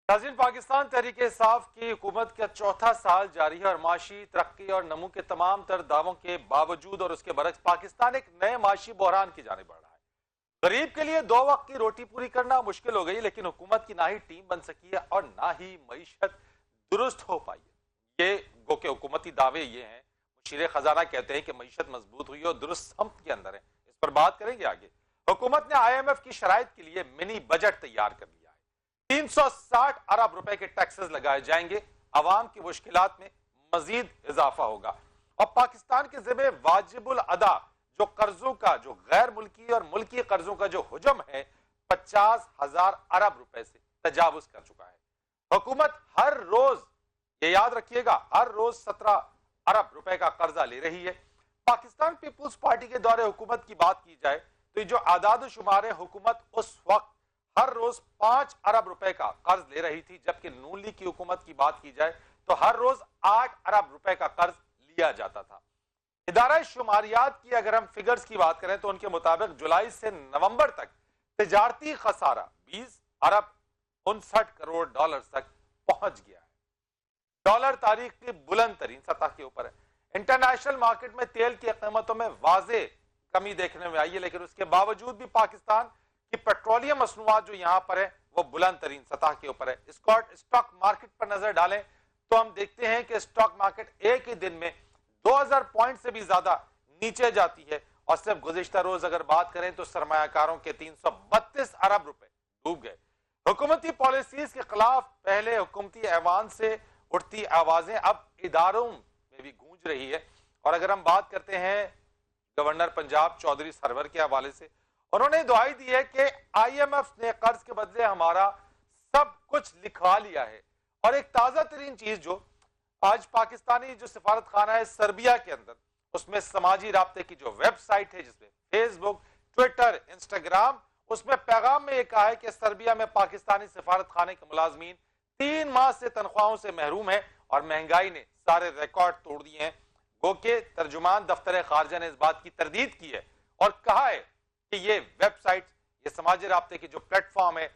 नाज़रीन, पाकिस्तान तहरीक इंसाफ की हुकूमत का चौथा साल जारी है और माशी तरक्की और नमू के तमाम तर दावों के बावजूद और उसके बरक्स पाकिस्तान एक नए माशी बहरान की जाने बढ़ रहा है। गरीब के लिए दो वक्त की रोटी पूरी करना मुश्किल हो गई, लेकिन हुकूमत की ना ही टीम बन सकी है और ना ही मईशत दुरुस्त हो पाई है। ये गो के हुकूमती दावे ये हैं। मुशीर खजाना कहते हैं कि मईशत मजबूत हुई और दुरुस्त समत के अंदर है। इस पर बात करेंगे आगे। हुकूमत ने IMF की शराइत के लिए मिनी बजट तैयार कर लिया है। 360 अरब रुपए के टैक्सेस लगाए जाएंगे। अवाम की मुश्किलात में मजीद इजाफा होगा और पाकिस्तान के जिम्मे वाजिबुल अदा जो कर्जों का, जो गैर मुल्की और मुल्की कर्जों का जो हुजम है, 50,000 अरब रुपए से तजावुज कर चुका है। हुकूमत हर रोज, ये याद रखिएगा, हर रोज 17 अरब रुपए का कर्जा ले रही है। पाकिस्तान पीपुल्स पार्टी के दौरे हुकूमत की बात की जाए तो जो आदाद शुमार है, हुकूमत उस वक्त हर रोज 5 अरब रुपए का कर्ज ले रही थी, जबकि नून लीग की हुकूमत की बात की जाए तो हर रोज 8 अरब रुपए का कर्ज लिया जाता था। इदारा शुमारियात की अगर हम फिगर्स की बात करें तो उनके मुताबिक जुलाई से नवंबर तक तिजारती खसारा 20 अरब 59 करोड़ डॉलर तक पहुंच गया है। डॉलर तारीख की बुलंद तरीन सतह के ऊपर है। इंटरनेशनल मार्केट में तेल की कीमतों में वाजे कमी देखने में आई है, लेकिन उसके बावजूद भी पाकिस्तान की पेट्रोलियम मसनूआत जो यहां पर है वो बुलंद तरीन सतह के ऊपर है। स्टॉक मार्केट पर नजर डालें तो हम देखते हैं कि स्टॉक मार्केट एक ही दिन में 2000 पॉइंट से भी ज्यादा नीचे जाती है और सिर्फ गुज़िश्ता रोज अगर बात करें तो सरमायाकारों के 332 अरब रुपए डूब गए। हुकूमती पॉलिसीज के खिलाफ पहले हुकूमती ऐवान से उठती आवाजें अब इदारों में भी गूंज रही है। और अगर हम बात करते हैं गवर्नर पंजाब चौधरी सरवर के हवाले से, उन्होंने दुआई दी है कि IMF ने कर्ज के बदले हमारा सब कुछ लिखवा लिया है। और एक ताजा तरीन चीज जो आज पाकिस्तानी जो सिफारत खाना है सर्बिया के अंदर, उसमें समाजी राब्ते की जो वेबसाइट है जिसमें फेसबुक, ट्विटर, इंस्टाग्राम, उसमें पैगाम में यह कहा है कि सर्बिया में पाकिस्तानी सिफारत खाने के मुलाजमीन 3 माह से तनख्वाहों से महरूम है और महंगाई ने सारे रिकॉर्ड तोड़ दिए हैं। गो के तर्जुमान दफ्तर खारजा ने इस बात की तरदीद की है और कहा है कि ये वेबसाइट, ये समाजी राब्ते की जो प्लेटफॉर्म है,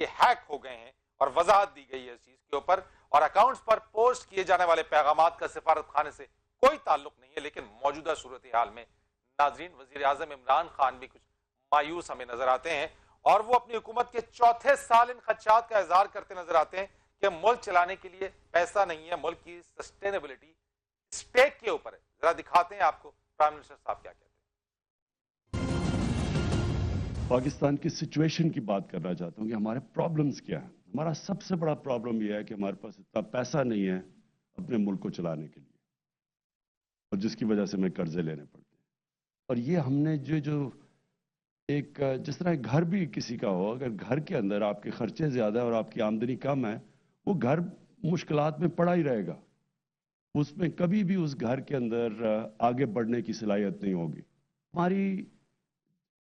ये हैक हो गए हैं और वजाहत दी गई है इस चीज के ऊपर। और अकाउंट्स पर पोस्ट किए जाने वाले पैगामात का सिफारत खाने से कोई ताल्लुक नहीं है। लेकिन मौजूदा सूरत हाल में नाजरीन, वजीर आजम इमरान खान भी कुछ मायूस हमें नजर आते हैं और वो अपनी हुकूमत के चौथे साल इन खदशात का इजहार करते नजर आते हैं कि मुल्क चलाने के लिए पैसा नहीं है, मुल्क की सस्टेनेबिलिटी स्टेक के ऊपर है। जरा दिखाते हैं आपको प्राइम मिनिस्टर साहब क्या कहते हैं। पाकिस्तान की सिचुएशन की बात करना चाहता हूँ कि हमारे प्रॉब्लम्स क्या हैं। हमारा सबसे बड़ा प्रॉब्लम यह है कि हमारे पास इतना पैसा नहीं है अपने मुल्क को चलाने के लिए, और जिसकी वजह से हमें कर्जे लेने पड़ते हैं। और ये हमने जो एक जिस तरह घर भी किसी का हो, अगर घर के अंदर आपके खर्चे ज़्यादा और आपकी आमदनी कम है, वो घर मुश्किलात में पड़ा ही रहेगा। उसमें कभी भी उस घर के अंदर आगे बढ़ने की सलाहियत नहीं होगी। हमारी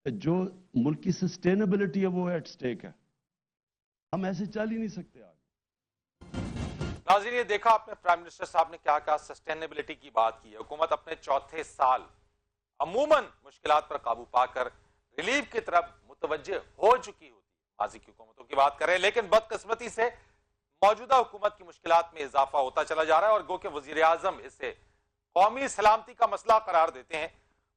जो मुल्क की सस्टेनेबिलिटी है वो एट स्टेक है। हम ऐसे चल ही नहीं सकते आगे। नाज़रीन, ये देखा आपने प्राइम मिनिस्टर साहब ने क्या कहा, सस्टेनेबिलिटी की बात की है। हुकूमत अपने चौथे साल अमूमन मुश्किलात पर काबू पाकर रिलीफ की तरफ मुतवज्जे हो चुकी होती है। माजी की हुकूमतों की बात करें, लेकिन बदकिस्मती से मौजूदा हुकूमत की मुश्किलात में इजाफा होता चला जा रहा है और गो के वजीर आजम इसे कौमी सलामती का मसला करार देते हैं।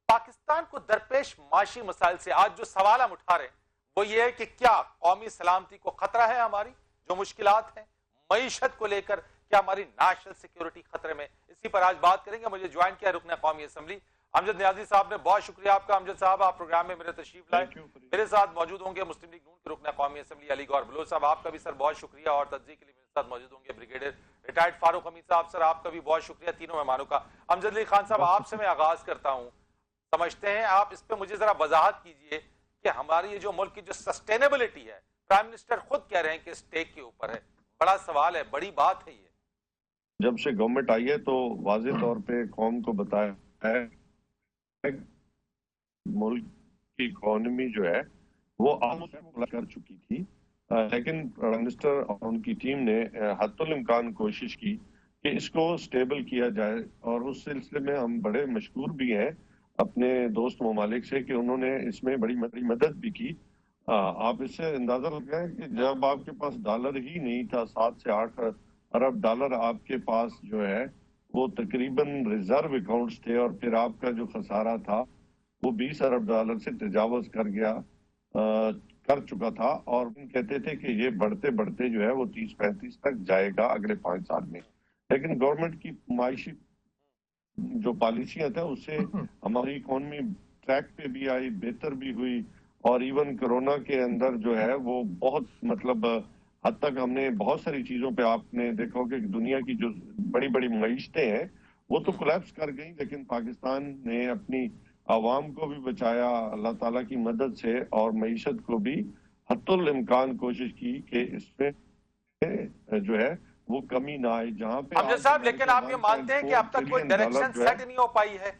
पाकिस्तान को दरपेश माशी मसाइल से आज जो सवाल हम उठा रहे हैं वो ये है कि क्या कौमी सलामती को खतरा है, हमारी जो मुश्किलात हैं मईशत को लेकर, क्या हमारी नेशनल सिक्योरिटी खतरे में। इसी पर आज बात करेंगे। मुझे ज्वाइन किया रुकन कौमी असम्बली अमजद न्याजी साहब ने। बहुत शुक्रिया आपका अमजद साहब, आप प्रोग्राम में मेरे तशरीफ लाए। मेरे साथ मौजूद होंगे मुस्लिम लीग नून के रुकन कौमी असम्बली अली गौर बलोच साहब, आपका भी सर बहुत शुक्रिया। और तज्ज़िये के लिए मेरे साथ मौजूद होंगे ब्रिगेडियर रिटायर्ड फारूक हमीद साहब, सर आपका भी बहुत शुक्रिया तीनों मेहमानों का। अमजद अली खान साहब, आपसे मैं आगाज करता हूँ। समझते हैं आप इस पे मुझे जरा वजाहत कीजिए कि हमारी ये जो मुल्क की जो सस्टेनेबिलिटी है, प्राइम मिनिस्टर खुद कह रहे हैं कि स्टेक के ऊपर है। बड़ा सवाल है, बड़ी बात है ये। जब से गवर्नमेंट आई है तो वाज़ेह तौर पे कौम को बताया है मुल्क की इकोनॉमी जो है वो आमूल कर चुकी थी, लेकिन प्राइम मिनिस्टर और उनकी टीम ने हद्दुल इम्कान कोशिश की कि इसको स्टेबल किया जाए। और उस सिलसिले में हम बड़े मशकूर भी हैं अपने दोस्त ममालिक से कि उन्होंने इसमें बड़ी मदद भी की। आप इससे अंदाजा लगाएं कि जब आपके पास डॉलर ही नहीं था, 7 से 8 अरब डॉलर आपके पास जो है वो तकरीबन रिजर्व अकाउंट्स थे, और फिर आपका जो खसारा था वो 20 अरब डॉलर से तजावज कर गया, कर चुका था, और कहते थे कि ये बढ़ते बढ़ते जो है वो 30-35 तक जाएगा अगले 5 साल में। लेकिन गवर्नमेंट की माइशी जो पॉलिसियां था उससे हमारी इकोनॉमी ट्रैक पे भी आई, बेहतर भी हुई, और इवन कोरोना के अंदर जो है वो बहुत मतलब हद तक हमने बहुत सारी चीजों पे आपने देखा कि दुनिया की जो बड़ी बड़ी मईशतें हैं वो तो कोलैप्स कर गई, लेकिन पाकिस्तान ने अपनी आवाम को भी बचाया अल्लाह ताला की मदद से, और मईशत को भी हत्तुल इम्कान कोशिश की कि इसमें जो है वो कमी ना आए। जहां पे अमजद साहब, लेकिन आप ये मानते हैं कि अब तक कोई डायरेक्शन सेट नहीं हो पाई है?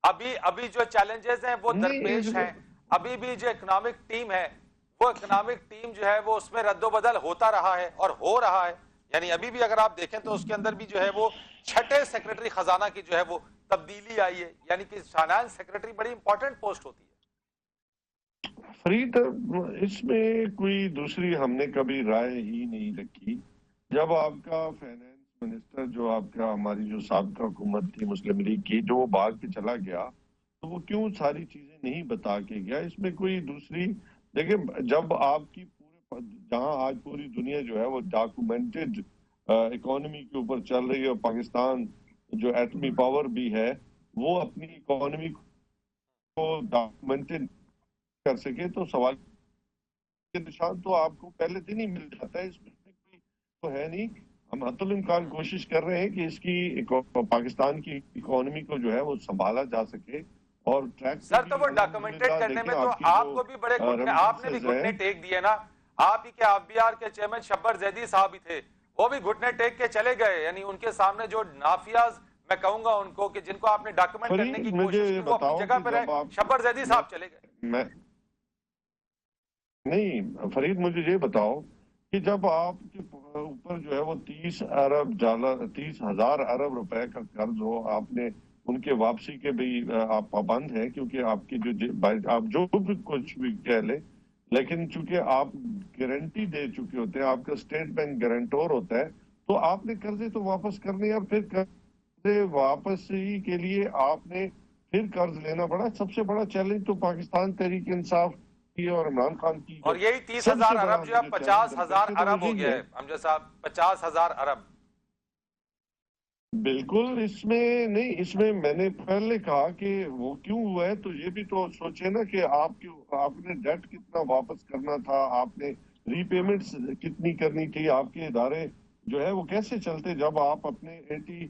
अभी अभी जो चैलेंजेस हैं वो दरपेश हैं, अभी भी जो इकोनॉमिक टीम है वो इकोनॉमिक टीम जो है वो उसमें रद्दोबदल होता रहा है और हो रहा है। यानी अभी भी अगर आप देखें तो उसके अंदर भी जो है वो 6ठे सेक्रेटरी खजाना की जो है वो तब्दीली आई है, यानी कि फाइनेंस सेक्रेटरी बड़ी इंपॉर्टेंट पोस्ट होती है। फरीद, इसमें कोई दूसरी हमने कभी राय ही नहीं रखी। जब आपका फाइनेंस मिनिस्टर जो आपका हमारी जो साबिका हुकूमत थी मुस्लिम लीग की, जो वो भाग के चला गया, तो वो क्यों सारी चीजें नहीं बता के गया? इसमें कोई दूसरी देखिए, जब आपकी पूरे जहां आज पूरी दुनिया जो है वो डॉक्यूमेंटेड इकोनॉमी के ऊपर चल रही है, और पाकिस्तान जो एटमी पावर भी है वो अपनी इकोनॉमी को डॉक्यूमेंटेड कर सके, तो सवाल के निशान तो आपको पहले दिन ही मिल जाता है। इसमें कोई तो है नहीं। हम हत्तुल इम्कान कोशिश कर रहे हैं कि इसकी पाकिस्तान की इकोनॉमी को जो है वो संभाला जा सके, और ट्रैक सर तो वो डॉक्यूमेंटेड करने में तो आपको भी बड़े घुटने, आपने भी घुटने टेक दिए ना। आप ही के आबीआर के चेयरमैन शब्बर जैदी साहब भी थे, वो भी घुटने टेक के चले गए। यानी उनके सामने जो नाफियाज, मैं कहूंगा उनको कि जिनको आपने डॉक्यूमेंट करने की कोशिश की, वो अपनी जगह पर है, शब्बर जैदी साहब चले गए। नहीं फरीद, मुझे ये बताओ कि जब आपके ऊपर जो है वो 30 अरब डॉलर, 30,000 अरब रुपए का कर्ज हो, आपने उनके वापसी के भी आप पाबंद हैं, क्योंकि आपकी जो आप जो भी कुछ भी कह ले, लेकिन चूंकि आप गारंटी दे चुके होते हैं, आपका स्टेट बैंक गारंटर होता है, तो आपने कर्जे तो वापस करने, और फिर कर्जे वापसी के लिए आपने फिर कर्ज लेना पड़ा। सबसे बड़ा चैलेंज तो पाकिस्तान तहरीक इंसाफ की और इमरान खान की, और यही 30,000 अरब जो है 50,000 अरब हो गया है अमजद साहब, 50,000 अरब। बिल्कुल, इसमें नहीं, इसमें मैंने पहले कहा कि वो क्यों हुआ है, तो ये भी तो सोचे ना कि आपने डेट कितना वापस करना था, आपने रीपेमेंट्स कितनी करनी थी, आपके इदारे जो है वो कैसे चलते जब आप अपने 80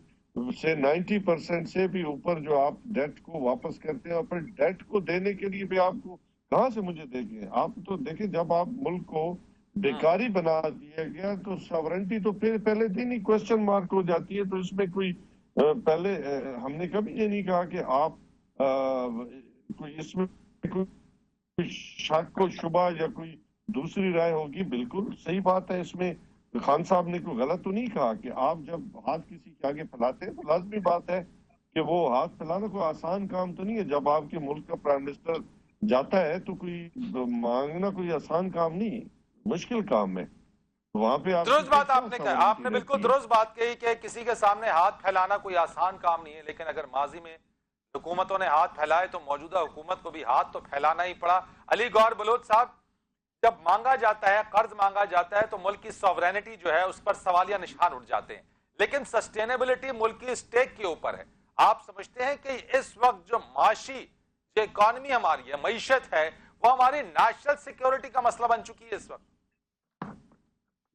से 90% से भी ऊपर जो आप डेट को वापस करते हैं, और फिर डेट को देने के लिए भी आपको कहां से मुझे देखें? आप तो देखें, जब आप मुल्क को बेकारी बना दिया गया तो सॉवरेंटी तो फिर पहले दिन ही क्वेश्चन मार्क हो जाती है। तो इसमें कोई पहले हमने कभी ये नहीं कहा कि आप कोई इसमें कोई शक को शुबा या कोई दूसरी राय होगी। बिल्कुल सही बात है, इसमें खान साहब ने कोई गलत तो नहीं कहा कि आप जब हाथ किसी के आगे फैलाते हैं तो लाजमी बात है कि वो हाथ फैलाना कोई आसान काम तो नहीं है। जब आपके मुल्क का प्राइम मिनिस्टर जाता है तो कोई मांगना कोई आसान काम नहीं है, मुश्किल काम है। वहां पे दुरुस्त बात आपने कहा, आपने बिल्कुल दुरुस्त बात कही कि किसी के सामने हाथ फैलाना कोई आसान काम नहीं है, लेकिन अगर माजी में हुकूमतों ने हाथ फैलाए तो मौजूदा हुकूमत को भी हाथ तो फैलाना ही पड़ा। अली गौहर बलोच साहब, जब मांगा जाता है, कर्ज मांगा जाता है, तो मुल्क की सॉवरेनिटी जो है उस पर सवालिया निशान उठ जाते हैं, लेकिन सस्टेनेबिलिटी मुल्क की स्टेक के ऊपर है। आप समझते हैं कि इस वक्त जो माशी जो इकॉनमी हमारी है, मईशत है, वो हमारी नेशनल सिक्योरिटी का मसला बन चुकी है इस वक्त?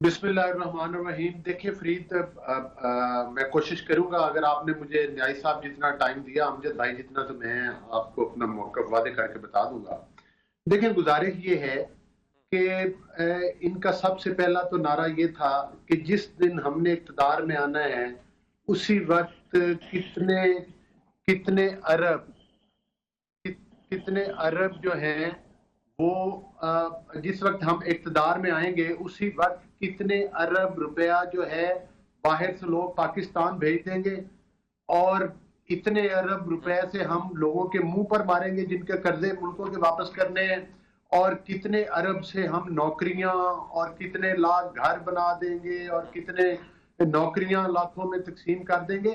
बिस्मिल्लाहिर्रहमानिर्रहीम। देखिए फरीद, मैं कोशिश करूंगा, अगर आपने मुझे न्याय साहब जितना टाइम दिया, अमजद भाई जितना, तो मैं आपको अपना मौका वादे करके बता दूंगा। देखिए, गुजारिश ये है कि इनका सबसे पहला तो नारा ये था कि जिस दिन हमने इक़्तिदार में आना है उसी वक्त कितने अरब जो हैं वो जिस वक्त हम इक़्तिदार में आएंगे उसी वक्त कितने अरब रुपया जो है बाहर से लोग पाकिस्तान भेज देंगे, और इतने अरब रुपए से हम लोगों के मुंह पर मारेंगे जिनके कर्जे मुल्कों के वापस करने हैं, और कितने अरब से हम नौकरियां और कितने लाख घर बना देंगे और कितने नौकरियां लाखों में तकसीम कर देंगे,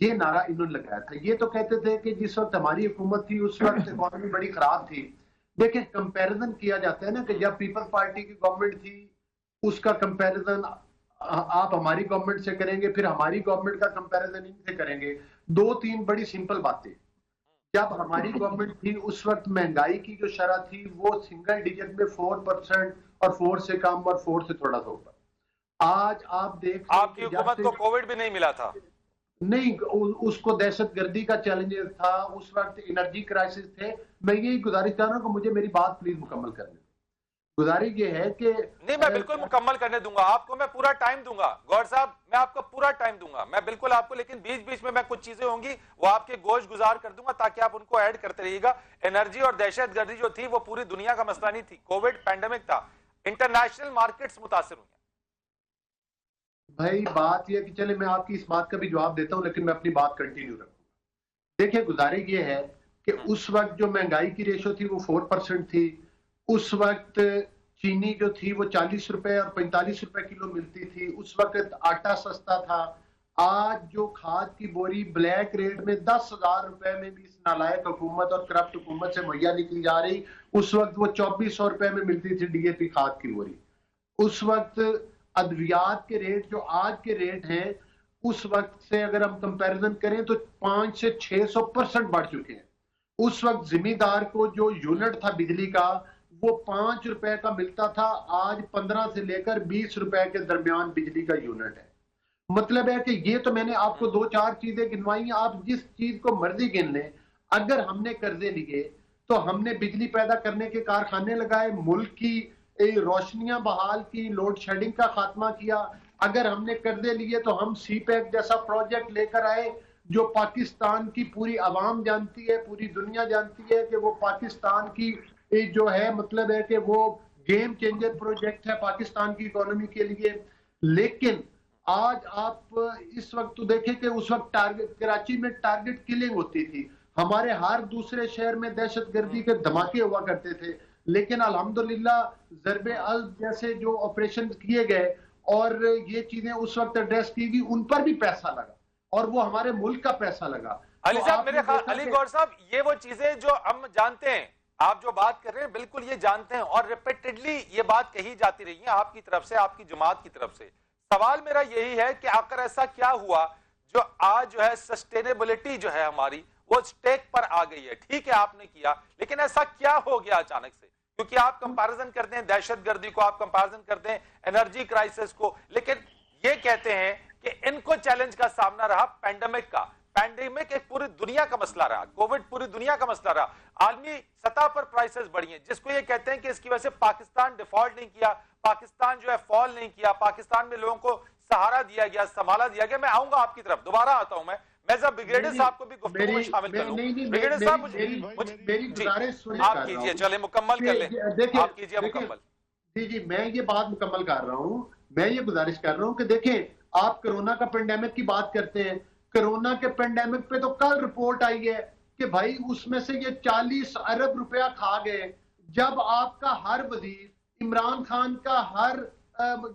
ये नारा इन्होंने लगाया था। ये तो कहते थे कि जिस वक्त हमारी हुकूमत थी उस वक्त इकॉनमी बड़ी खराब थी। देखिए, कंपैरिजन किया जाता है ना कि जब पीपल्स पार्टी की गवर्नमेंट थी उसका कंपैरिजन आप हमारी गवर्नमेंट से करेंगे, फिर हमारी गवर्नमेंट का कंपैरिजन इनसे करेंगे। दो तीन बड़ी सिंपल बातें। जब हमारी गवर्नमेंट थी उस वक्त महंगाई की जो शरह थी वो सिंगल डिजिट में 4% और 4 से कम और 4 से थोड़ा सा ऊपर। आज आप देख, आपकी हुकूमत को कोविड भी नहीं मिला था? नहीं, उसको दहशतगर्दी का चैलेंज था, उस वक्त एनर्जी क्राइसिस थे। मैं यही गुजारिश कर रहा हूं कि मुझे मेरी बात प्लीज मुकम्मल करने। गुजारिश ये है कि नहीं, मैं बिल्कुल मुकम्मल करने दूंगा आपको, मैं पूरा टाइम दूंगा गौर साहब, मैं आपको पूरा टाइम दूंगा, मैं बिल्कुल आपको, लेकिन बीच बीच में मैं कुछ चीजें होंगी वो आपके गोश गुजार कर दूंगा ताकि आप उनको ऐड करते रहिएगा। एनर्जी और दहशतगर्दी जो थी वो पूरी दुनिया का मसला नहीं थी, कोविड पैंडेमिक था, इंटरनेशनल मार्केट्स मुतासिर हुई। भाई बात यह कि चले मैं आपकी इस बात का भी जवाब देता हूं, लेकिन मैं अपनी बात कंटिन्यू रखूंगा। देखिए, गुजारिश ये है कि उस वक्त जो महंगाई की रेशो थी वो 4% थी। उस वक्त चीनी जो थी वो 40 रुपए और 45 रुपए किलो मिलती थी। उस वक्त आटा सस्ता था। आज जो खाद की बोरी ब्लैक रेट में 10,000 रुपए में भी इस नालायक हुकूमत और करप्ट हुकूमत से मुहैया निकली जा रही, उस वक्त वो 2400 रुपए में मिलती थी डीएपी खाद की बोरी। उस वक्त अद्वियात के रेट जो आज के रेट हैं उस वक्त से अगर हम कंपैरिजन करें तो 5 से 600% बढ़ चुके हैं। उस वक्त जिम्मेदार को जो यूनिट था बिजली का वो 5 रुपए का मिलता था, आज 15 से लेकर 20 रुपए के दरमियान बिजली का यूनिट है। मतलब है कि ये तो मैंने आपको 2-4 चीजें गिनवाई, आप जिस चीज को मर्जी गिन लें। अगर हमने कर्जे लिए तो हमने बिजली पैदा करने के कारखाने लगाए, मुल्क की रोशनियां बहाल की, लोड शेडिंग का खात्मा किया। अगर हमने कर्जे लिए तो हम सीपैक जैसा प्रोजेक्ट लेकर आए जो पाकिस्तान की पूरी आवाम जानती है, पूरी दुनिया जानती है कि वो पाकिस्तान की जो है, मतलब है कि वो गेम चेंजर प्रोजेक्ट है पाकिस्तान की इकोनॉमी के लिए। लेकिन आज आप इस वक्त तो देखें कि उस वक्त टारगेट कराची में टारगेट किलिंग होती थी, हमारे हर दूसरे शहर में दहशतगर्दी के धमाके हुआ करते थे। लेकिन अल्हम्दुलिल्लाह ज़रबे अल जैसे जो ऑपरेशन किए गए और ये चीजें उस वक्त एड्रेस की गई, उन पर भी पैसा लगा और वो हमारे मुल्क का पैसा लगा। अली साहब, मेरे अली गौर साहब, ये वो चीजें जो हम जानते हैं, आप जो बात कर रहे हैं बिल्कुल ये जानते हैं और रिपीटेडली ये बात कही जाती रही है आपकी तरफ से, आपकी जमात की तरफ से। सवाल मेरा यही है कि आखिर ऐसा क्या हुआ जो आज जो है सस्टेनेबिलिटी जो है हमारी वो स्टेक पर आ गई है? ठीक है आपने किया, लेकिन ऐसा क्या हो गया अचानक से? क्योंकि आप कंपैरिजन करते हैं दहशतगर्दी को, आप कंपैरिजन करते हैं एनर्जी क्राइसिस को, लेकिन ये कहते हैं कि इनको चैलेंज का सामना रहा पैंडेमिक का। पैंडेमिक एक पूरी दुनिया का मसला रहा, कोविड पूरी दुनिया का मसला रहा, आलमी सतह पर प्राइसेस बढ़ी हैं, जिसको ये कहते हैं कि इसकी वजह से पाकिस्तान डिफॉल्ट नहीं किया, पाकिस्तान जो है फॉल नहीं किया, पाकिस्तान में लोगों को सहारा दिया गया, संभाला दिया गया। मैं आऊंगा आपकी तरफ, दोबारा आता हूं मैं जब ब्रिगेडियर साहब को भी गुफ्तगू में शामिल कर लूं। ब्रिगेडियर साहब मेरी गुजारिश सुनिए, आप कीजिए, चले मुकम्मल कर लें, आप कीजिए मुकम्मल। जी, मैं ये बात मुकम्मल कर रहा हूं। मैं ये गुजारिश कर रहा हूं कि देखें, आप कोरोना का पेंडेमिक की बात करते हैं, कोरोना के पेंडेमिक पे तो कल रिपोर्ट आई है कि भाई उसमें से ये 40 अरब रुपया खा गए। जब आपका हर वजीर, इमरान खान का हर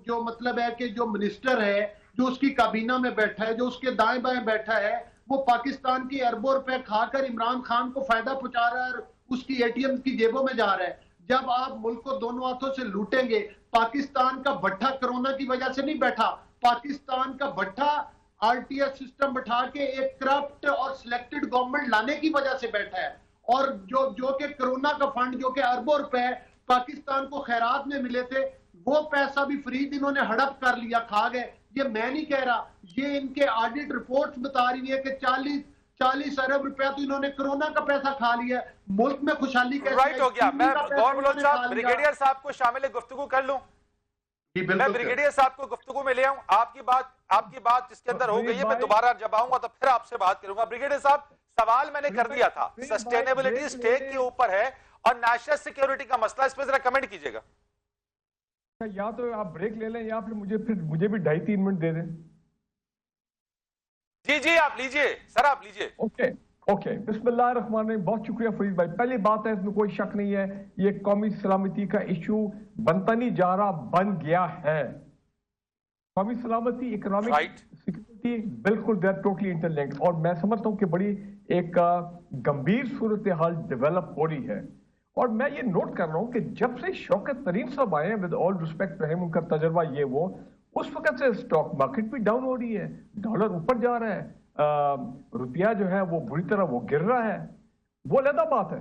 जो मतलब है कि जो मिनिस्टर है, जो उसकी काबीना में बैठा है, जो उसके दाएं बाएं बैठा है, वो पाकिस्तान की अरबों रुपए खाकर इमरान खान को फायदा पहुंचा रहा है और उसकी एटीएम की जेबों में जा रहा है। जब आप मुल्क को दोनों हाथों से लूटेंगे, पाकिस्तान का भट्ठा कोरोना की वजह से नहीं बैठा, पाकिस्तान का भट्ठा आरटीएस सिस्टम बैठा के एक करप्ट और सिलेक्टेड गवर्नमेंट लाने की वजह से बैठा है। और जो कि कोरोना का फंड जो कि अरबों रुपए पाकिस्तान को खैरात में मिले थे, वो पैसा भी फ्री इन्होंने हड़प कर लिया, खा गए। ये मैं नहीं कह रहा, ये इनके ऑडिट रिपोर्ट्स बता रही है कि 40 अरब रुपया तो इन्होंने कोरोना का पैसा खा लिया। मुल्क में खुशहाली कैसे राइट हो गया। मैं गौर बलोच साहब, ब्रिगेडियर साहब को शामिल गुफ्तगू कर लूं, मैं ब्रिगेडियर साहब को गुफ्तगू में ले आऊं। आपकी बात जिसके अंदर हो गई है, मैं दोबारा जब आऊंगा तो फिर आपसे बात करूंगा। ब्रिगेडियर साहब, सवाल मैंने कर दिया था, सस्टेनेबिलिटी स्टेक के ऊपर है और नेशनल सिक्योरिटी का मसला, इस पर जरा कमेंट कीजिएगा। या तो आप ब्रेक ले लें या फिर मुझे भी 2.5-3 मिनट दे दें। जी आप लीजिए सर, आप लीजिए। ओके, ओके, बिस्मिल्लाहिर्रहमानिर्रहीम। बहुत शुक्रिया फरीद भाई। पहली बात है, इसमें कोई शक नहीं है, ये कौमी सलामती का इशू बनता नहीं जा रहा, बन गया है। कौमी सलामती, इकोनॉमिक सिक्योरिटी, बिल्कुल दे आर टोटली इंटरलिंक्ड। और मैं समझता हूं कि बड़ी एक गंभीर सूरत हाल डेवलप हो रही है। और मैं ये नोट कर रहा हूं कि जब से शौकत तरीन साहब आए हैं, with all respect to him, उनका तजर्बा ये वो, उस वक्त से स्टॉक मार्केट भी डाउन हो रही है, डॉलर ऊपर जा रहा है, रुपया जो है वो बुरी तरह वो गिर रहा है। वो अलग बात है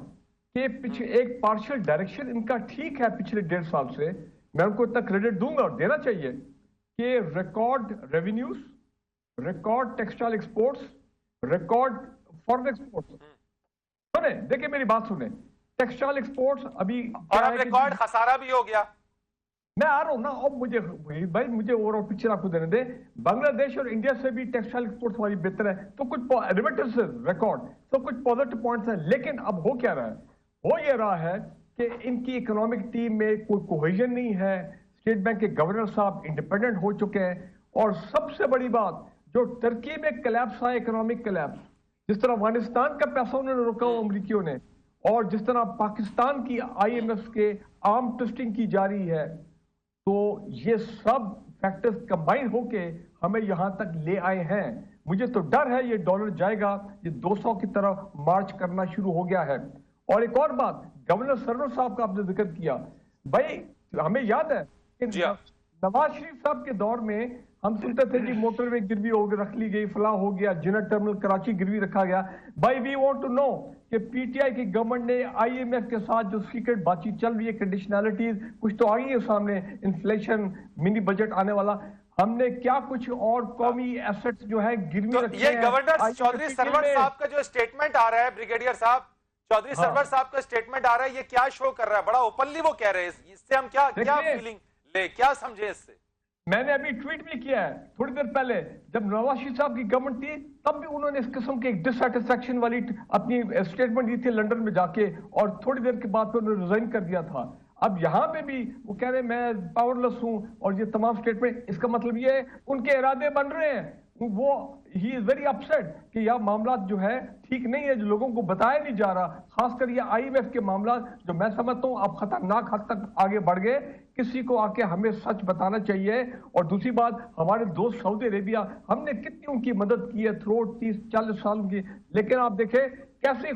कि पिछले एक पार्शियल डायरेक्शन इनका ठीक है पिछले 1.5 साल से, मैं उनको इतना क्रेडिट दूंगा और देना चाहिए कि record revenues, record textile exports, record foreign exports. सुने, देखिए मेरी बात सुने, टेक्सटाइल एक्सपोर्ट्स अभी और अब रिकॉर्ड खसारा भी हो गया। मैं आ रहा हूं ना, अब मुझे भाई मुझे ओवरऑल पिक्चर आपको देने दे। बांग्लादेश और इंडिया से भी टेक्सटाइल एक्सपोर्ट्स हमारी बेहतर है, तो कुछ रेमिटेंसेस रिकॉर्ड, तो कुछ पॉजिटिव पॉइंट्स हैं। लेकिन अब हो क्या रहा है, हो ये रहा है कि इनकी इकोनॉमिक टीम में कोई कोहेजन नहीं है। स्टेट बैंक के गवर्नर साहब इंडिपेंडेंट हो चुके हैं। और सबसे बड़ी बात, जो टर्की में कलैप्स आया, इकोनॉमिक कलैप्स, जिस तरह अफगानिस्तान का पैसा उन्होंने रोका हुआ अमरीकियों ने, और जिस तरह पाकिस्तान की IMF के आर्म ट्विस्टिंग की जा रही है, तो ये सब फैक्टर्स कंबाइन होके हमें यहां तक ले आए हैं। मुझे तो डर है ये डॉलर जाएगा, ये 200 की तरफ मार्च करना शुरू हो गया है। और एक और बात, गवर्नर सरवर साहब का आपने जिक्र किया, भाई हमें याद है कि नवाज शरीफ साहब के दौर में हम सुनते थे कि मोटरवे गिरवी हो रख ली गई, फला हो गया, जिन्ना टर्मिनल कराची गिरवी रखा गया। भाई वी वांट टू नो कि पीटीआई की गवर्नमेंट ने IMF के साथ जो सीक्रेट बातचीत चल रही है, कंडीशनैलिटीज कुछ तो आ गई है सामने, इन्फ्लेशन, मिनी बजट आने वाला, हमने क्या कुछ और कौमी एसेट्स जो है गिरवी तो रखे ये हैं? गवर्नर चौधरी सरवर साहब का जो स्टेटमेंट आ रहा है, ब्रिगेडियर साहब, चौधरी सरवर साहब का स्टेटमेंट आ रहा है, ये क्या शो कर रहा है? बड़ा ओपनली वो कह रहे हैं, इससे हम क्या फीलिंग ले, क्या समझे इससे? मैंने अभी ट्वीट भी किया है थोड़ी देर पहले, जब नवाज शरीफ साहब की गवर्नमेंट थी तब भी उन्होंने इस किस्म की एक डिससैटिस्फैक्शन वाली अपनी स्टेटमेंट दी थी लंदन में जाके, और थोड़ी देर के बाद फिर उन्होंने रिजाइन कर दिया था। अब यहां पे भी वो कह रहे हैं मैं पावरलेस हूं, और ये तमाम स्टेटमेंट, इसका मतलब ये है उनके इरादे बन रहे हैं। वो ही इज वेरी अपसेट कि यह मामला जो है ठीक नहीं है, जो लोगों को बताया नहीं जा रहा, खासकर ये IMF के मामला जो मैं समझता हूं अब खतरनाक हद तक आगे बढ़ गए। किसी को आके हमें सच बताना चाहिए। और दूसरी बात, हमारे दोस्त सऊदी अरेबिया, हमने कितनी उनकी मदद की है थ्रू 30-40 साल की, लेकिन आप देखें कैसी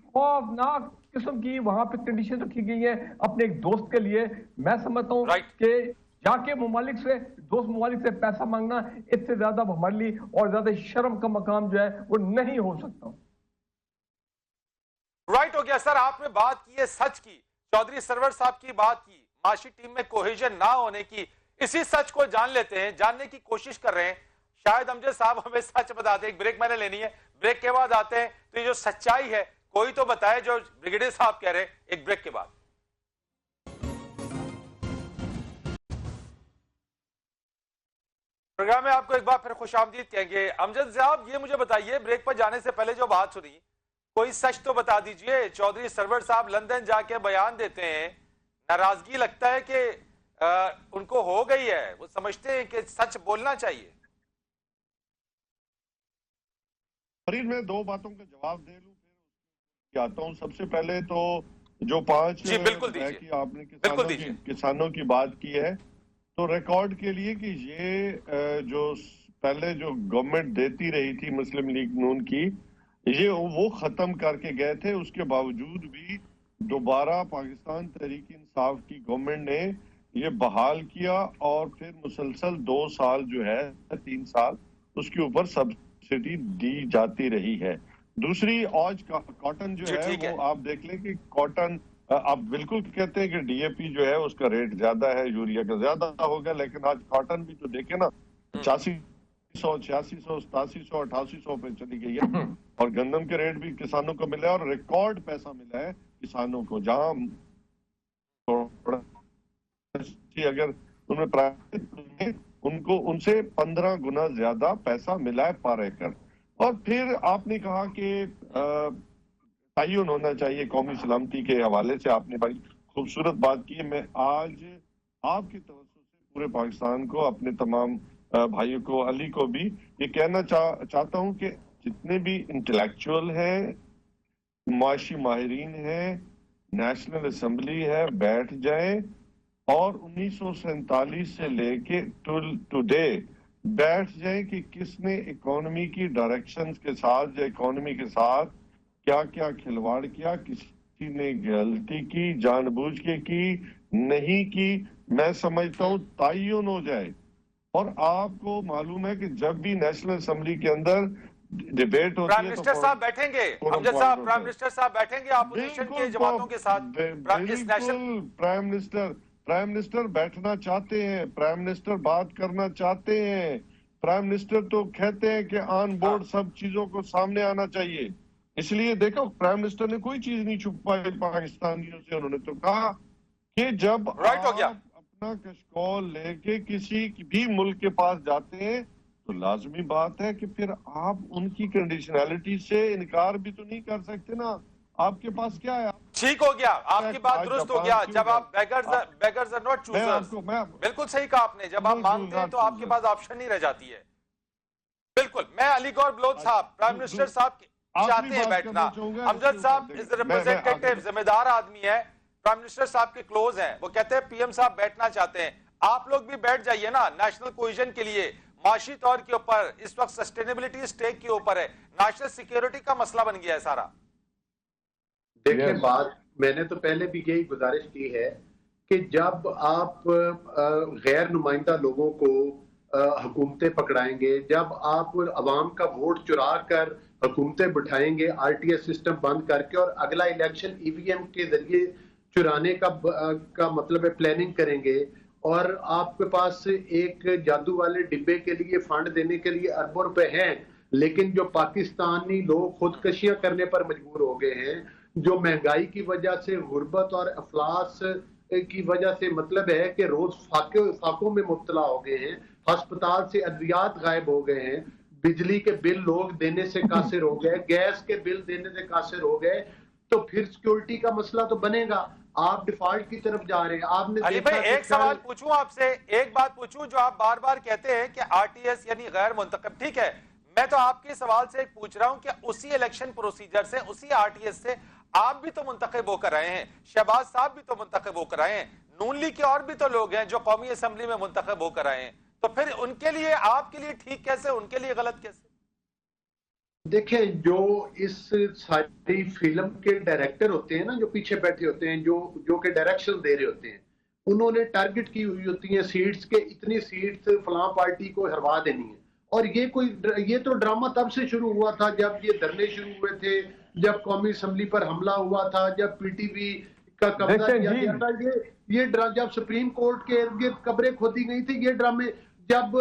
खौफनाक किस्म की वहां पे कंडीशन रखी गई है अपने एक दोस्त के लिए। मैं समझता हूं कि जाके ममालिक से, दोस्त ममालिक से पैसा मांगना, इससे ज्यादा हमारे लिए और ज्यादा शर्म का मकाम जो है वो नहीं हो सकता। राइट हो गया सर, आपने बात की है सच की, चौधरी सरवर साहब की बात की, माशी टीम में कोहेजन ना होने की। इसी सच को जान लेते हैं, जानने की कोशिश कर रहे हैं, शायद अमजद साहब हमें सच बताते हैं। एक ब्रेक मैंने लेनी है, ब्रेक के बाद आते हैं। तो ये जो सच्चाई है कोई तो बताए जो ब्रिगेडियर साहब कह रहे हैं, एक ब्रेक के बाद। प्रोग्राम में आपको एक बार फिर खुशामदीद कहेंगे। अमजद साहब ये मुझे बताइए, ब्रेक पर जाने से पहले जो बात सुनी, कोई सच तो बता दीजिए। चौधरी सरवर साहब लंदन जाके बयान देते हैं, नाराजगी लगता है कि उनको हो गई है, वो समझते हैं कि सच बोलना चाहिए। फरीद, मैं दो बातों का जवाब दे लूं फिर आता हूं। सबसे पहले तो जो 5 की आपने किसानों की बात की है, तो रिकॉर्ड के लिए कि ये जो पहले जो गवर्नमेंट देती रही थी मुस्लिम लीग नून की, ये वो खत्म करके गए थे। उसके बावजूद भी दोबारा पाकिस्तान तहरीक इंसाफ की गवर्नमेंट ने ये बहाल किया, और फिर मुसलसल 2 साल जो है 3 साल उसके ऊपर सब्सिडी दी जाती रही है। दूसरी, आज कॉटन जो है वो आप देख लें कि कॉटन, आप बिल्कुल कहते हैं कि DAP जो है उसका रेट ज्यादा है, यूरिया का ज्यादा होगा, लेकिन आज कॉटन भी तो देखे ना 8500, 8600, 8700, 8800 पे चली गई है। और गंदम के रेट भी किसानों को मिला है, और रिकॉर्ड पैसा मिला है किसानों को, जहां अगर उन्हें उनको उनसे 15 गुना ज्यादा पैसा मिला है पर एकड़। और फिर आपने कहा कि तयन होना चाहिए कौमी सलामती के हवाले से, आपने बड़ी खूबसूरत बात की है। मैं आज आपकी तवज्जो से पूरे पाकिस्तान को, अपने तमाम भाइयों को, अली को भी ये कहना चाहता हूं कि जितने भी इंटेलेक्चुअल हैं, माशी माहिरीन हैं, नेशनल असेंबली है, बैठ जाए और 1947 से लेके टुडे बैठ जाए कि किसने इकोनॉमी की डायरेक्शंस के साथ या इकोनॉमी के साथ क्या क्या खिलवाड़ किया, किसी ने गलती की, जानबूझ के की, नहीं की। मैं समझता हूँ तयन हो जाए। और आपको मालूम है कि जब भी नेशनल असेंबली के अंदर डिबेट होती प्राइम है मिनिस्टर साहब बैठेंगे, अमजद साहब प्राइम मिनिस्टर साहब बैठेंगे अपोजिशन के जमातों के साथ इस नेशनल। प्राइम मिनिस्टर बैठना चाहते हैं, प्राइम मिनिस्टर बात करना चाहते हैं। प्राइम मिनिस्टर तो कहते हैं कि ऑन बोर्ड सब चीजों को सामने आना चाहिए। इसलिए देखो प्राइम मिनिस्टर ने कोई चीज नहीं छुपाई पाकिस्तानियों से। उन्होंने तो कहा कि जब राइट हो गया, अपना कशकौल लेके किसी भी मुल्क के पास जाते हैं तो लाजमी बात है कि फिर आप उनकी कंडीशनैलिटी से इनकार भी तो नहीं कर सकते ना। आपके पास क्या है? ठीक हो गया, आपकी बात दुरुस्त हो गया। जब आप बेगर्स आर नॉट चूजर्स, बिल्कुल सही कहा आपने। जब आप मांगते हैं तो आपके पास ऑप्शन नहीं रह जाती है। बिल्कुल, मैं अली गौर बलोच साहब प्राइम मिनिस्टर साहब चाहते हैं बैठना। अमजद साहब इज रिप्रेजेंटेटिव, जिम्मेदार आदमी है, प्राइम मिनिस्टर साहब के क्लोज हैं, वो कहते हैं पीएम साहब बैठना चाहते हैं। आप लोग भी बैठ जाइए ना, नेशनल कोहेजन के लिए, माशी तौर के ऊपर। इस वक्त सस्टेनेबिलिटी स्टेक के ऊपर है, नेशनल सिक्योरिटी का मसला बन गया है सारा। देखिए बात मैंने तो पहले भी यही गुजारिश की है कि जब आप गैर नुमाइंदा लोगों को हुकूमतें पकड़ाएंगे, जब आप अवाम का वोट चुरा कर हुकूमतें बिठाएंगे आरटीएस सिस्टम बंद करके, और अगला इलेक्शन ईवीएम के जरिए चुराने का मतलब है प्लानिंग करेंगे, और आपके पास एक जादू वाले डिब्बे के लिए फंड देने के लिए अरबों रुपए हैं, लेकिन जो पाकिस्तानी लोग खुदकशियां करने पर मजबूर हो गए हैं, जो महंगाई की वजह से, गुर्बत और अफलास की वजह से, मतलब है कि रोज फाकों में मुब्तला हो गए हैं, अस्पताल से अद्वियात गायब हो गए हैं, बिजली के बिल लोग देने से कासिर हो गए, गैस के बिल देने से कासिर हो गए, तो फिर सिक्योरिटी का मसला तो बनेगा। आप डिफॉल्ट की तरफ जा रहे हैं। आपने अली भाई एक सवाल पूछूं आपसे, एक बात पूछूं जो आप बार बार कहते हैं कि आरटीएस यानी गैर मुंतखब, ठीक है, मैं तो आपके सवाल से पूछ रहा हूं कि उसी इलेक्शन प्रोसीजर से, उसी आरटीएस से आप भी तो मुंतखब होकर आए हैं, शहबाज साहब भी तो मुंतखब होकर आए हैं, नून लीग के और भी तो लोग हैं जो कौमी असेंबली में मुंतखब होकर आए हैं, तो फिर उनके लिए आपके लिए ठीक कैसे, उनके लिए गलत कैसे? देखें, जो इस सारी फिल्म के डायरेक्टर होते हैं ना, जो पीछे बैठे होते हैं, जो के डायरेक्शन दे रहे होते हैं, उन्होंने टारगेट की हुई होती है सीट्स के, इतनी सीट्स फलां पार्टी को हरवा देनी है। और ये तो ड्रामा तब से शुरू हुआ था जब ये धरने शुरू हुए थे, जब कौमी असेंबली पर हमला हुआ था, जब पीटीवी का कब्जा किया गया था, ये जब सुप्रीम कोर्ट के इर्द गिर्द कब्रें खोदी गई थी, ये ड्रामे, जब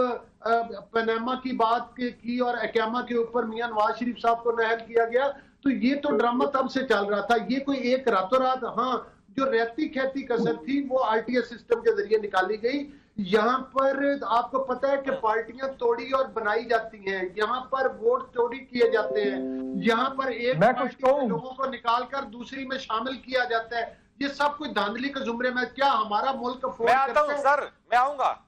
पनामा की बात की और अकामा के ऊपर मियां नवाज शरीफ साहब को नाअहल किया गया, तो ये तो ड्रामा तब से चल रहा था। ये कोई एक रातों रात, हाँ, जो रहती कहती कसर थी वो आरटीएस सिस्टम के जरिए निकाली गई। यहाँ पर आपको पता है कि पार्टियां तोड़ी और बनाई जाती हैं, यहाँ पर वोट चोरी किए जाते हैं, यहाँ पर एक पार्टी के लोगों को निकालकर दूसरी में शामिल किया जाता है। ये सब कुछ धांधली के जुमरे में। क्या हमारा मुल्क मैं आता हूं सर, मैं आऊंगा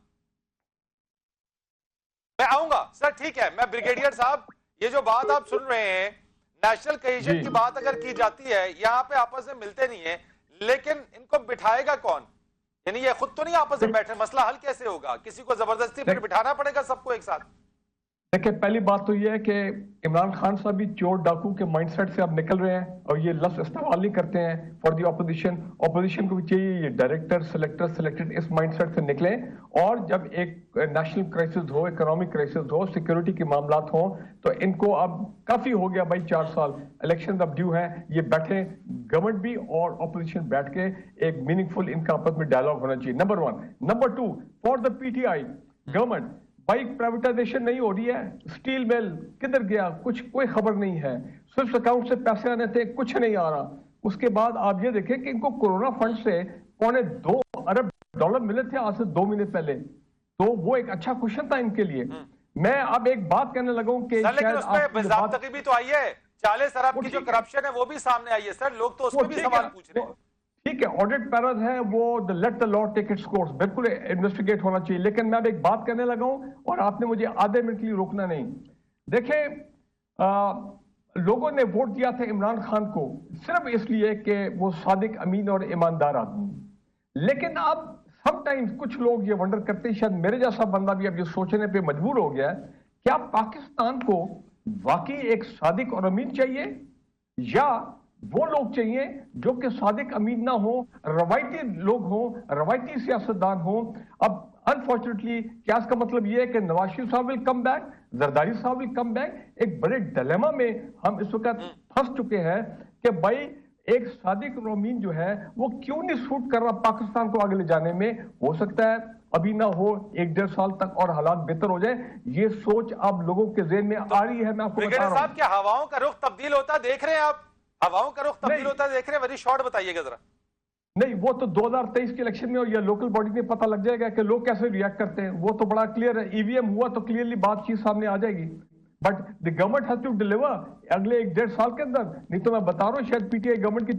सर, ठीक है। मैं ब्रिगेडियर साहब, ये जो बात आप सुन रहे हैं, नेशनल कोहेजन की बात अगर की जाती है, यहाँ पे आपस में मिलते नहीं है, लेकिन इनको बिठाएगा कौन? यानी ये खुद तो नहीं आपस में बैठे, मसला हल कैसे होगा? किसी को जबरदस्ती फिर बिठाना पड़ेगा सबको एक साथ। देखिए, पहली बात तो ये है कि इमरान खान साहब भी चोर डाकू के माइंडसेट से अब निकल रहे हैं और ये लफ्ज इस्तेमाल नहीं करते हैं फॉर दी ऑपोजिशन को भी चाहिए ये डायरेक्टर सिलेक्टेड इस माइंडसेट से निकले, और जब एक नेशनल क्राइसिस हो, इकोनॉमिक क्राइसिस हो, सिक्योरिटी के मामलात हो, तो इनको अब काफी हो गया भाई, 4 साल इलेक्शन अब ड्यू है, ये बैठे गवर्नमेंट भी और ऑपोजिशन बैठ के एक मीनिंगफुल इनका आपस में डायलॉग होना चाहिए, number 1। Number 2, for the PTI government, bike privatisation नहीं हो रही है, स्टील मिल किधर गया, कोई खबर नहीं है, स्विफ्ट अकाउंट से पैसे आने थे, कुछ नहीं आ रहा। उसके बाद आप ये देखें कि इनको कोरोना फंड से $2.25 अरब मिले थे आज से 2 महीने पहले, तो वो एक अच्छा क्वेश्चन था इनके लिए। मैं अब एक बात कहने लगा हूं कि शायद भी तो आई है, 40 अरब की जो करप्शन है वो भी सामने आई है सर, लोग तो उसमें भी सवाल पूछ रहे हैं। ठीक है, ऑडिट पैरल है वो, let the law take its course, बिल्कुल इन्वेस्टिगेट होना चाहिए, लेकिन मैं अब एक बात कहने लगा हूं और आपने मुझे आधे मिनट के लिए रोकना नहीं। देखें, लोगों ने वोट दिया था इमरान खान को सिर्फ इसलिए कि वो सादिक अमीन और ईमानदार आदमी। लेकिन अब समटाइम्स कुछ लोग ये वंडर करते हैं, शायद मेरे जैसा बंदा भी अब ये सोचने पे मजबूर हो गया है, क्या पाकिस्तान को वाकई एक सादिक और अमीन चाहिए, या वो लोग चाहिए जो कि सादिक अमीन ना हो, रवायती लोग हो, रवायती सियासतदान हो। अब अनफॉर्चुनेटली क्या इसका मतलब ये है कि नवाज शरीफ साहब विल कम बैक, जरदारी साहब विल कम बैक? एक बड़े डिलेमा में हम इस वक्त फंस चुके हैं कि भाई एक सादिक और अमीन जो है वो क्यों नहीं सूट कर रहा पाकिस्तान को आगे ले जाने में। हो सकता है अभी ना हो, 1-1.5 साल तक और हालात बेहतर हो जाए, ये सोच अब लोगों के जेहन में आ रही है। मैं आपको बता रहा हूं। साहब, क्या हवाओं का रुख तब्दील होता देख रहे हैं आप? हवाओं का रुख तब्दील होता देख रहे हैं? वेरी शॉर्ट बताइएगा जरा। नहीं, वो तो 2023 के इलेक्शन में और या लोकल बॉडी में पता लग जाएगा कि लोग कैसे रिएक्ट करते हैं। वो तो बड़ा क्लियर है, ईवीएम हुआ तो क्लियरली बातचीत सामने आ जाएगी। But the government has to deliver अगले 1-1.5 साल के अंदर, नहीं तो मैं बता रहा हूँ शायद पीटीआई गवर्नमेंट की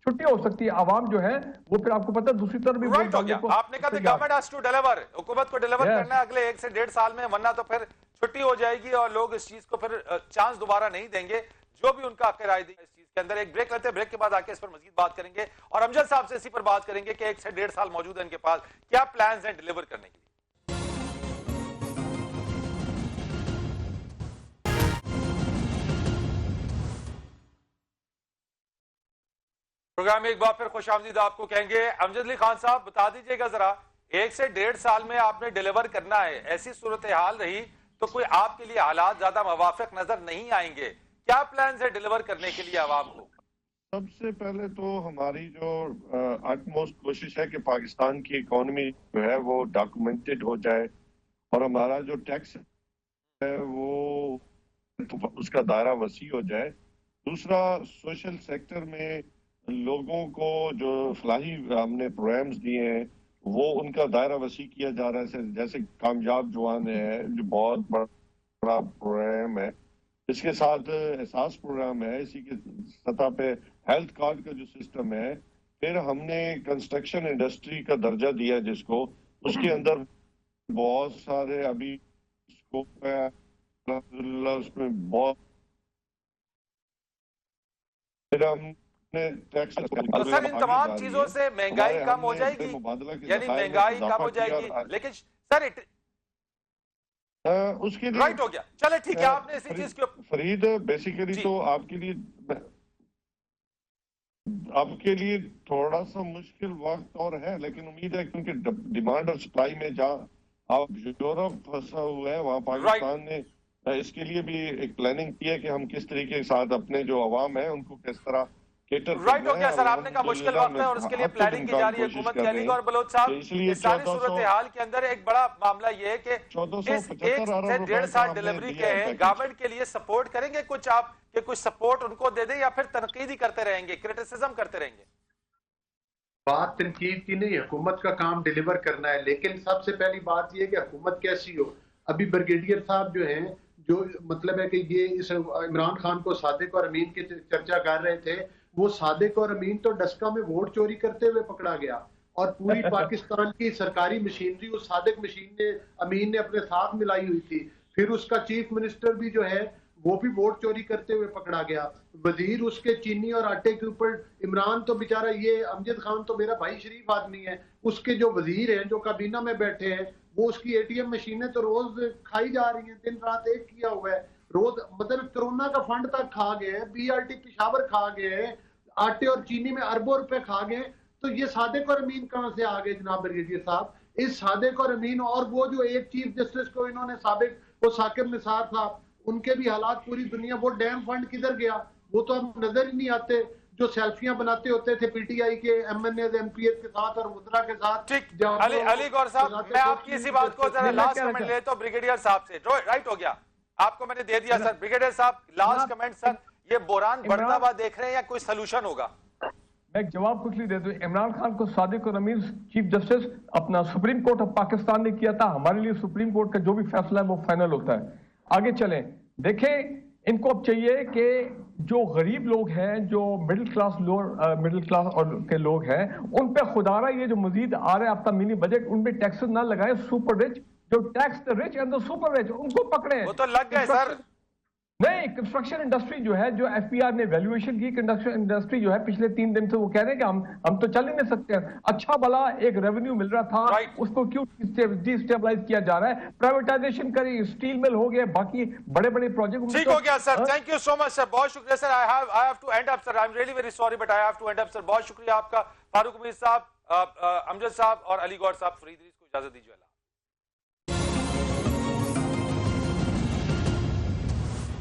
छुट्टी हो सकती है। आवाम जो है वो फिर आपको पता है दूसरी तरफ भी राइट हो गया। आपने कहा गवर्नमेंट हैज टू डिलीवर, हुकूमत को डिलीवर करना है अगले 1 से 1.5 साल में, वरना तो फिर छुट्टी हो जाएगी और लोग इस चीज को फिर चांस दोबारा नहीं देंगे जो भी उनका आखिर राय दी इस चीज के अंदर। एक ब्रेक लेते हैं, ब्रेक के बाद आके इस पर मजीद बात करेंगे और अमजद साहब से इसी पर बात करेंगे कि 1 से 1.5 साल मौजूद है इनके पास, क्या प्लान्स हैं डिलीवर करने के लिए। प्रोग्राम में एक बार फिर खुशामदीद आपको कहेंगे। अमजद अली खान साहब, बता दीजिएगा जरा, 1 से 1.5 साल में आपने डिलीवर करना है, ऐसी सूरत हाल रही तो कोई आपके लिए हालात ज्यादा मुवाफिक नजर नहीं आएंगे, क्या प्लान है डिलीवर करने के लिए आवाम को? सबसे पहले तो हमारी जो अटमोस्ट कोशिश है कि पाकिस्तान की इकोनॉमी जो है वो डॉक्यूमेंटेड हो जाए और हमारा जो टैक्स है वो उसका दायरा वसी हो जाए। दूसरा, सोशल सेक्टर में लोगों को जो फलाही हमने प्रोग्राम्स दिए हैं वो उनका दायरा वसी किया जा रहा है। जैसे कामयाब जवान है जो बहुत बड़ा प्रोग्राम है, इसके साथ एहसास प्रोग्राम है, इसी के सतह पे हेल्थ कार्ड का जो सिस्टम है, फिर हमने कंस्ट्रक्शन इंडस्ट्री का दर्जा दिया जिसको, उसके अंदर बहुत सारे अभी स्कोप है, उसमें बहुत फिर हमने टैक्स। तो सर इन तमाम चीजों से महंगाई कम हो जाएगी, यानी महंगाई कम हो जाएगी, लेकिन सर उसके लिए राइट हो गया। चले ठीक है, आपने इसी चीज के फरीद बेसिकली तो आपके लिए थोड़ा सा मुश्किल वक्त और है, लेकिन उम्मीद है क्योंकि डिमांड और सप्लाई में जहाँ आप यूरोप फंसा हुआ है वहाँ पाकिस्तान ने इसके लिए भी एक प्लानिंग की है कि हम किस तरीके के साथ अपने जो अवाम है उनको किस तरह राइट हो गया। सर आपने कहा मुश्किल वक्त है और उसके लिए प्लानिंग की जा रही है हुकूमत की। अली और बलोच साहब, इस सारी सूरत हाल के अंदर एक बड़ा मामला ये है कि 1 से 1.5 साल डिलीवरी के हैं, गवर्नमेंट के लिए सपोर्ट करेंगे कुछ आप, कि कुछ सपोर्ट उनको दे दें या फिर तनकीद ही करते रहेंगे, क्रिटिसिज्म करते रहेंगे? बात तनकीद की नहीं, हुकूमत का काम डिलीवर करना है। लेकिन सबसे पहली बात यह कि हुकूमत कैसी हो। अभी ब्रिगेडियर साहब जो हैं, जो मतलब है कि ये इस इमरान खान को सादिक और अमीन की चर्चा कर रहे थे, वो सादिक और अमीन तो डस्का में वोट चोरी करते हुए पकड़ा गया और पूरी पाकिस्तान की सरकारी मशीनरी उस सादिक अमीन ने अपने साथ मिलाई हुई थी। फिर उसका चीफ मिनिस्टर भी जो है वो भी वोट चोरी करते हुए पकड़ा गया। वजीर उसके चीनी और आटे के ऊपर, इमरान तो बेचारा, ये अमजद खान तो मेरा भाई शरीफ आदमी है, उसके जो वजीर हैं जो काबीना में बैठे हैं वो उसकी एटीएम मशीनें तो रोज खाई जा रही हैं, दिन रात एक किया हुआ है, रोज मतलब कोरोना का फंड तक खा गए हैं, बीआरटी पिशावर खा गए हैं, आटे और चीनी में अरबों रुपए खा गए। तो ये सादिक और अमीन कहां से आ गए जनाब ब्रिगेडियर साहब? इस सादिक और अमीन और वो जो एक चीफ जस्टिस को इन्होंने साबिक, वो साकिब निसार था, उनके भी हालात पूरी दुनिया, वो डैम फंड किधर गया वो तो अब नजर ही नहीं आते, जो सेल्फियां बनाते होते थे पीटीआई के एमएनए एमपीएस के साथ और वुजरा के साथ। ठीक, अली गौर साहब, मैं आपकी इसी बात को जरा लास्ट कमेंट लेता हूं ब्रिगेडियर साहब से। राइट हो गया, आपको मैंने दे दिया सर। ब्रिगेडियर साहब, लास्ट कमेंट सर, ये बोरान बढ़ता हुआ देख रहे हैं या कोई सलूशन होगा? मैं एक जवाब कुछ दे दूं। इमरान खान को सादिक और अमीन चीफ जस्टिस अपना सुप्रीम कोर्ट ऑफ पाकिस्तान ने किया था, हमारे लिए सुप्रीम कोर्ट का जो भी फैसला है वो फाइनल होता है। आगे चलें, देखें इनको अब चाहिए कि जो गरीब लोग हैं, जो मिडिल क्लास और के लोग हैं, उन पे खुदारा ये जो मजीद आ रहा है आपका मिनी बजट, उन पे टैक्सेस ना लगाए। सुपर रिच, जो tax the rich and the super rich, उनको पकड़े। वो तो लग गए सर। नहीं, कंस्ट्रक्शन इंडस्ट्री जो है, जो एफपीआर ने वैल्यूएशन की, कंस्ट्रक्शन इंडस्ट्री जो है पिछले 3 दिन से वो कह रहे हैं कि हम तो चल ही नहीं सकते हैं। अच्छा भला एक रेवेन्यू मिल रहा था, उसको क्यों डिस्टेबलाइज किया जा रहा है? प्राइवेटाइजेशन करी, स्टील मिल हो गए, बाकी बड़े बड़े प्रोजेक्ट। ठीक हो गया sir, thank you so much sir, बहुत शुक्रिया sir. I have to end up sir, I am really very sorry but I have to end up sir. बहुत शुक्रिया आपका फारूक मीर साहब, अमजद साहब और अली गौर साहब। फरीद को इजाजत दीजिए।